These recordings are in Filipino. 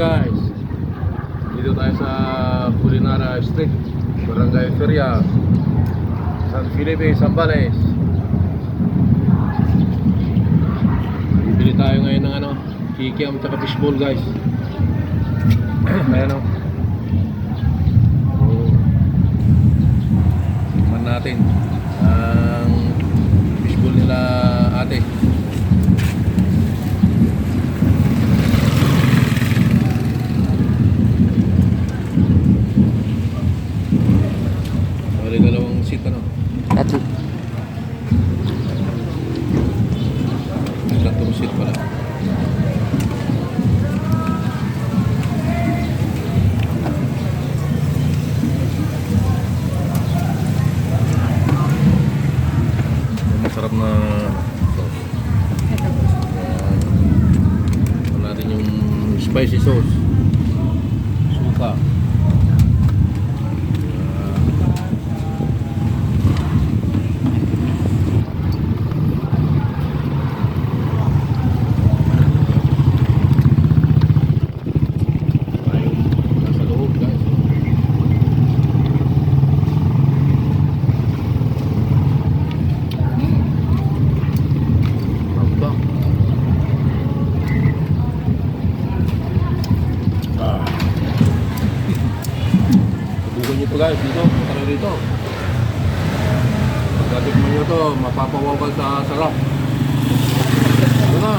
guys, dito tayo sa Culinara Street, Barangay Feria, San Felipe, Zambales. Bibili tayo ngayon ng kikiam at fishball guys. Ayan o. Tikman natin ang fishball nila ate. Dalawang seat Tatlo. Tatlong seat pala. Masarap na sauce. Ito natin yung spicy sauce. Suka. Ito guys, dito, punta dito. Pagkatikman nyo ito, mapapawaw ka sa sarap. Ito na,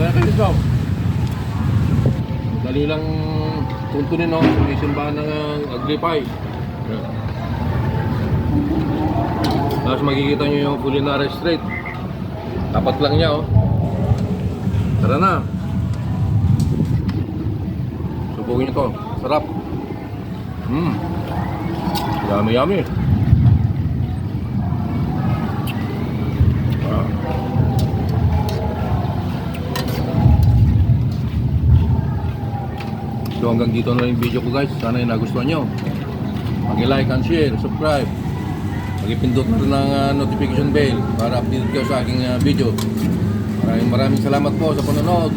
gaya kayo dito. Madali lang tuntunin may simbahan ng Agripay. Tapos makikita nyo yung Culinara Street. Tapat lang niya Tara na. Subukin nyo ito, sarap. Yummy, yummy. So hanggang dito na yung video ko guys. Sana yung nagustuhan nyo. Mag-like and share, subscribe. Mag-ipindot na rin ng notification bell para update kayo sa aking video. Maraming salamat po sa panonood.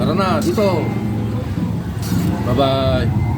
Tara na, dito. Bye bye.